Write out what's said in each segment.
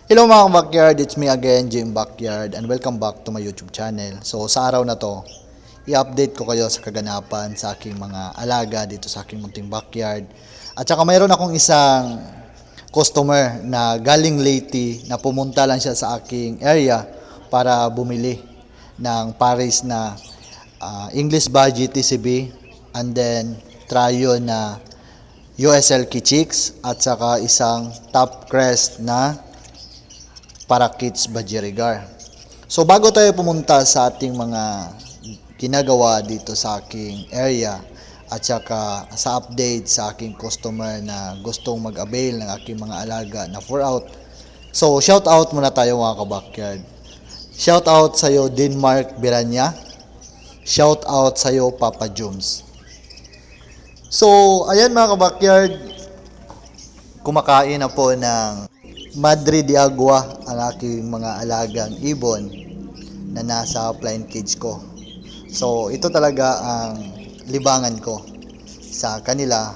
Hello mga backyard, it's me again, Jim Backyard, and welcome back to my YouTube channel. So sa araw na to, i-update ko kayo sa kaganapan sa aking mga alaga dito sa aking munting backyard. At saka mayroon akong isang customer na galing Leyte na pumunta lang siya sa aking area para bumili ng pares na English Budgie TCB and then Trayo na USL Chicks at saka isang Top Crest na para Kids Budgerigar. So bago tayo pumunta sa ating mga ginagawa dito sa aking area at saka sa update sa aking customer na gustong mag-avail ng aking mga alaga na 4 out. So shout out muna tayo mga ka-backyard. Shout out sa iyo Denmark Biranya. Shout out sa iyo Papa Jones. So ayan mga ka-backyard, kumakain na po ng Madre de Agua ang aking mga alagang ibon na nasa plain cage ko. So ito talaga ang libangan ko sa kanila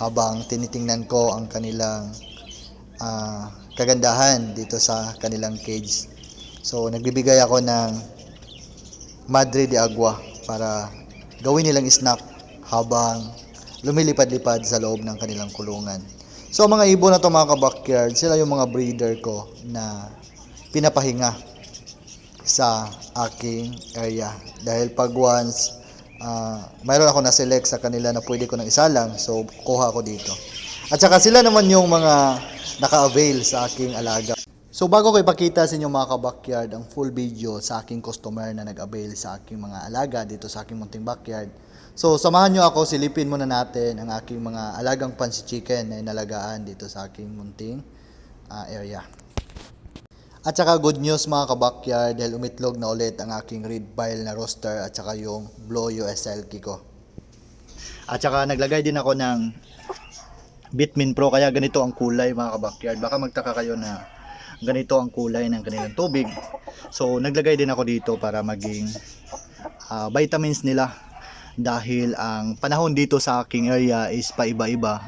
habang tinitingnan ko ang kanilang kagandahan dito sa kanilang cage. So nagbibigay ako ng Madre de Agua para gawin nilang snack habang lumilipad-lipad sa loob ng kanilang kulungan. So mga ibon na to mga ka-backyard, sila yung mga breeder ko na pinapahinga sa aking area. Dahil pag once mayroon ako na-select sa kanila na pwede ko nang isalang, so kuha ko dito. At saka sila naman yung mga naka-avail sa aking alaga. So bago ko ipakita sa inyo mga ka-backyard ang full video sa aking customer na nag-avail sa aking mga alaga dito sa aking munting backyard, so samahan nyo ako, silipin muna natin ang aking mga alagang pansit chicken na inalagaan dito sa aking munting area. At saka good news mga ka-backyard dahil umitlog na ulit ang aking red pile na rooster at saka yung blue USL ko. At saka naglagay din ako ng Bitmin Pro kaya ganito ang kulay mga ka-backyard. Baka magtaka kayo na ganito ang kulay ng kanilang tubig. So naglagay din ako dito para maging vitamins nila. Dahil ang panahon dito sa aking area is paiba-iba.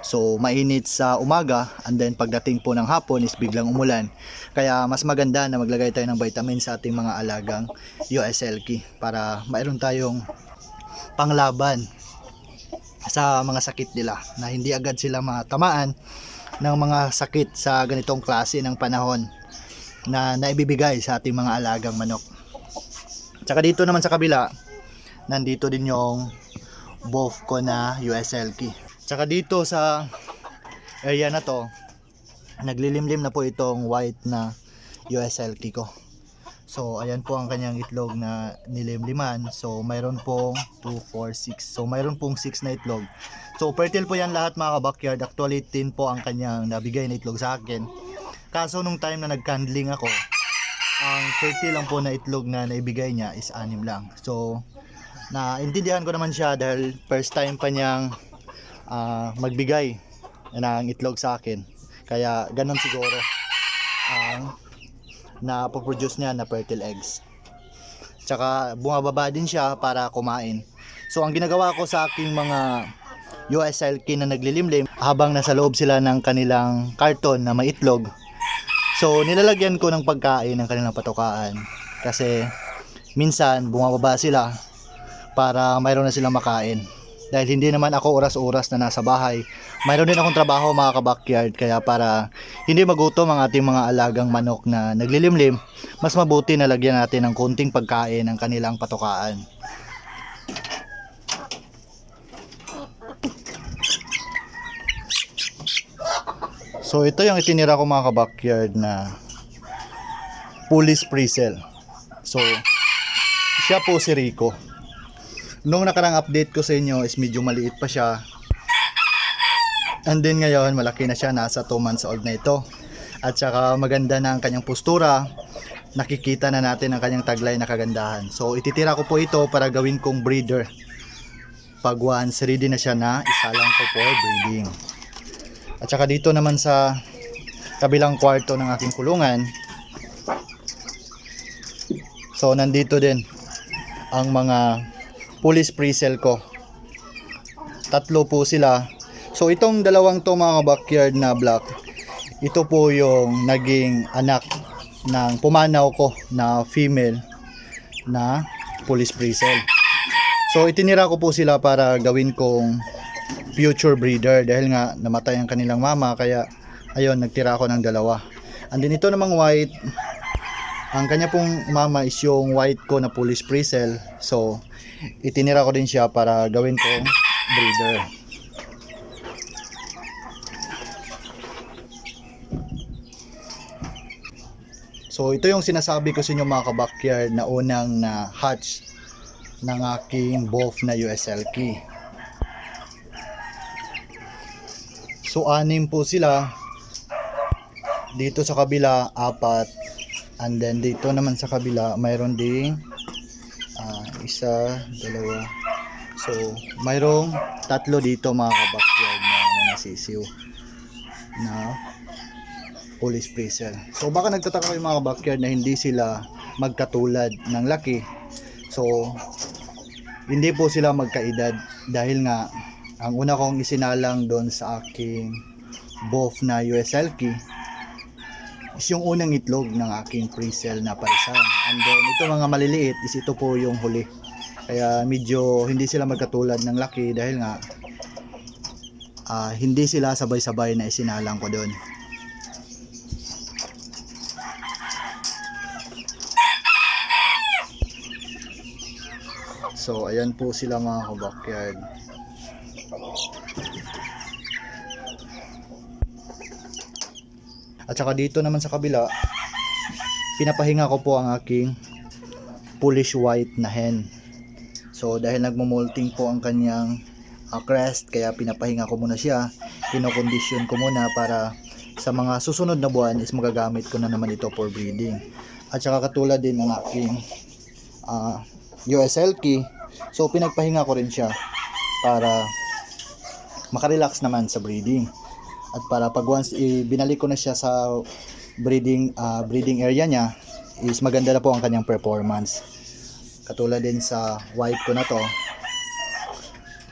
So mainit sa umaga and then pagdating po ng hapon is biglang umulan. Kaya mas maganda na maglagay tayo ng vitamin sa ating mga alagang USL para mayroon tayong panglaban sa mga sakit nila na hindi agad sila matamaan ng mga sakit sa ganitong klase ng panahon na naibibigay sa ating mga alagang manok. Tsaka dito naman sa kabila, nandito din yung buff ko na USL Tsaka dito sa area na to, naglilimlim na po itong white na USL ko. So ayan po ang kanyang itlog na nilimliman. So mayroon pong 2, 4, 6. So mayroon pong 6 na itlog. So fertile po yan lahat mga ka-backyard. Actually 10 po ang kanyang nabigay na itlog sa akin. Kaso nung time na nag-candling ako, ang fertile lang po na itlog na naibigay niya is 6 lang. So naintindihan ko naman siya dahil first time pa niyang magbigay ng itlog sa akin. Kaya ganun siguro ang na-produce niya na fertile eggs. Tsaka bumababa din siya para kumain. So ang ginagawa ko sa aking mga USL na naglilimlim habang nasa loob sila ng kanilang karton na may itlog, so nilalagyan ko ng pagkain ng kanilang patukaan. Kasi minsan bumababa sila para mayroon na silang makain. Dahil hindi naman ako oras-oras na nasa bahay, mayroon din akong trabaho mga ka-backyard. Kaya para hindi magutom ang ating mga alagang manok na naglilimlim, mas mabuti na lagyan natin ng konting pagkain ng kanilang patukaan. So ito yung itinira ko mga ka-backyard na Police Presel. So siya po si Rico. Nung nakarang update ko sa inyo is medyo maliit pa siya. And then ngayon malaki na siya, nasa 2 months old na ito. At saka maganda na ang kanyang postura. Nakikita na natin ang kanyang taglay na kagandahan. So ititira ko po ito para gawin kong breeder. Pag once ready na siya na isalang ko for breeding. At saka dito naman sa kabilang kwarto ng aking kulungan, so nandito din ang mga Police Presel ko. 3 po sila. So itong dalawang to mga backyard na black ito po yung naging anak ng pumanaw ko na female na police bristle. So itinira ko po sila para gawin kong future breeder dahil nga namatay ang kanilang mama, kaya ayun, nagtira ako ng dalawa. And then ito namang white, ang kanya pong mama is yung white ko na police bristle. So itinira ko din siya para gawin kong breeder. So ito yung sinasabi ko sa inyo mga ka-backyard na unang na hatch ng aking buff na USLK. So 6 po sila. Dito sa kabila 4. And then dito naman sa kabila mayroon ding 1, 2. So mayroong 3 dito mga ka-backyard na mga sisiw na police bristle. So baka nagtataka kayo mga backyard na hindi sila magkatulad ng laki. So hindi po sila magkaedad dahil nga ang una kong isinalang doon sa aking buff na USLK is yung unang itlog ng aking pre-sale na parisan. And then ito mga maliliit is ito po yung huli. Kaya medyo hindi sila magkatulad ng laki dahil nga hindi sila sabay-sabay na isinalang ko doon. So ayan po sila mga ka-backyard. At saka dito naman sa kabila, pinapahinga ko po ang aking Polish white na hen. So dahil nagmo-molting po ang kanyang crest, kaya pinapahinga ko muna siya. Kinokondisyon ko muna para sa mga susunod na buwan is magagamit ko na naman ito for breeding. At saka katulad din ng aking USLK, so pinagpahinga ko rin siya para makarelax naman sa breeding. At para pag once binalik ko na siya sa breeding area niya, is maganda na po ang kanyang performance. Katulad din sa white ko na to,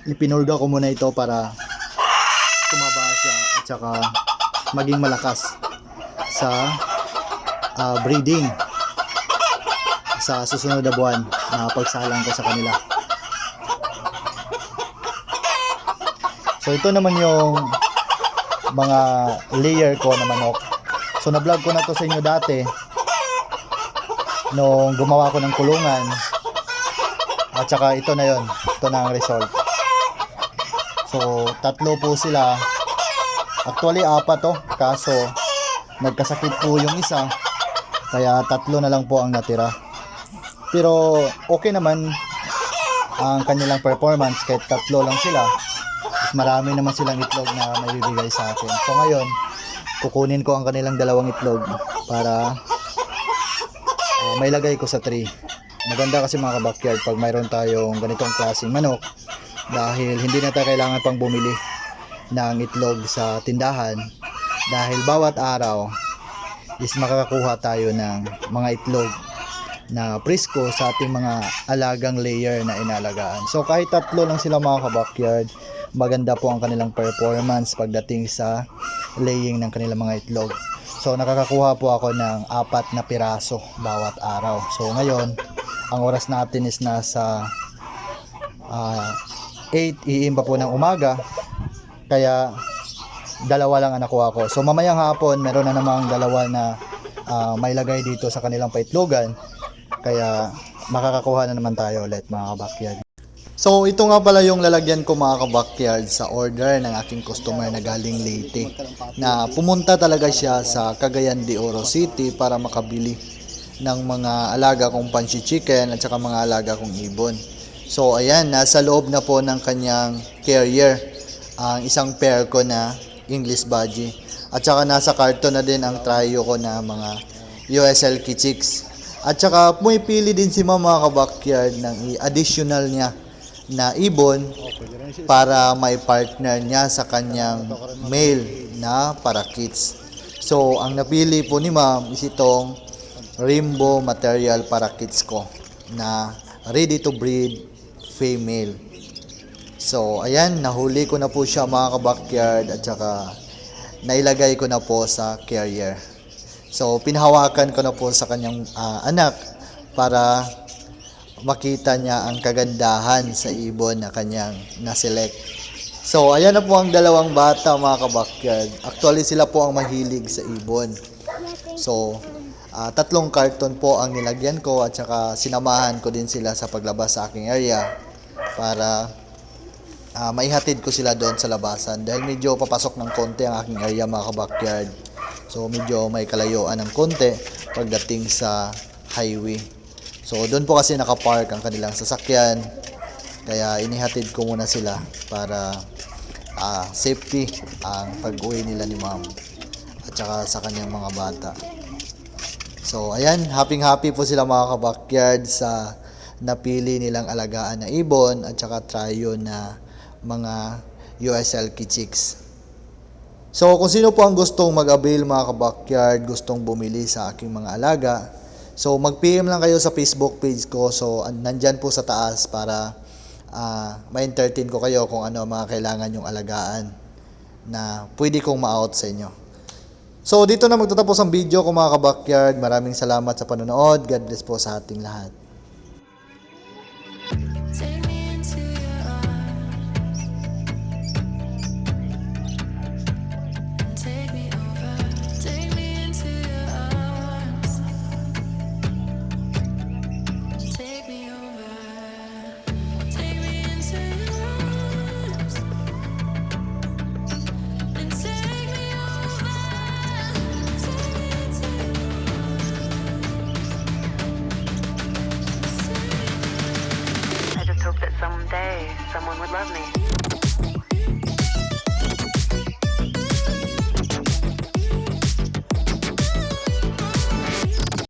ipinurga ko muna ito para tumaba siya at saka maging malakas sa breeding sa susunod na buwan na pagsalang ko sa kanila. So ito naman yung mga layer ko na manok. So na-vlog ko na to sa inyo dati nung gumawa ko ng kulungan. At saka ito na yon, ito na ang result. So 3 po sila. Actually 4 to, kaso nagkasakit po yung isa, kaya 3 na lang po ang natira. Pero okay naman ang kanilang performance kahit 3 lang sila. Marami naman silang itlog na may bibigay sa akin. So ngayon, kukunin ko ang kanilang 2 itlog para may lagay ko sa tray. Maganda kasi mga ka-backyard pag mayroon tayong ganitong klaseng manok, dahil hindi na tayo kailangan pang bumili ng itlog sa tindahan, dahil bawat araw is makakakuha tayo ng mga itlog na presko sa ating mga alagang layer na inalagaan. So kahit 3 lang sila mga ka-backyard, maganda po ang kanilang performance pagdating sa laying ng kanilang mga itlog. So nakakakuha po ako ng 4 na piraso bawat araw. So ngayon, ang oras natin is nasa 8 AM pa po ng umaga, kaya 2 lang ang nakuha ko. So mamayang hapon meron na namang 2 na may lagay dito sa kanilang paitlogan, kaya makakakuha na naman tayo ulit mga ka-backyard. So ito nga pala yung lalagyan ko mga ka-backyard sa order ng aking customer na galing Leyte, na pumunta talaga siya sa Cagayan de Oro City para makabili ng mga alaga kong pansi chicken at saka mga alaga kong ibon. So ayan, nasa loob na po ng kanyang carrier ang isang pair ko na English Budgie, at saka nasa karton na din ang trio ko na mga USLK chicks. At saka pumipili din si mama ka-backyard ng additional niya na ibon para may partner niya sa kanyang male na parakeets. So ang napili po ni ma'am is itong rainbow material parakeets ko na ready to breed female. So ayan, nahuli ko na po siya mga ka-backyard, at saka nailagay ko na po sa carrier. So, pinahawakan ko na po sa kanyang anak para makita niya ang kagandahan sa ibon na kanyang naselect. So, ayan na po ang dalawang bata mga kabakyard. Actually, sila po ang mahilig sa ibon. So, 3 karton po ang nilagyan ko at saka sinamahan ko din sila sa paglabas sa aking area para maihatid ko sila doon sa labasan dahil medyo papasok ng konti ang aking area mga kabakyard. So medyo may kalayuan ng konti pagdating sa highway. So doon po kasi nakapark ang kanilang sasakyan kaya inihatid ko muna sila para safety ang pag-uwi nila ni ma'am at saka sa kanyang mga bata. So ayan, happy po sila mga kabakyard sa napili nilang alagaan na ibon at saka tryo na mga USL Chicks. So kung sino po ang gustong mag-avail mga kabakyard, gustong bumili sa aking mga alaga, so mag-PM lang kayo sa Facebook page ko. So nandyan po sa taas para ma-entertain ko kayo kung ano mga kailangan yung alagaan na pwede kong ma-out sa inyo. So dito na magtatapos ang video ko mga kabakyard. Maraming salamat sa panonood. God bless po sa ating lahat. Take me into your arms and take me over. Take me into your arms and take me over. Take me into your arms and take me over. Take me into your arms. I just hope that someday someone would love me.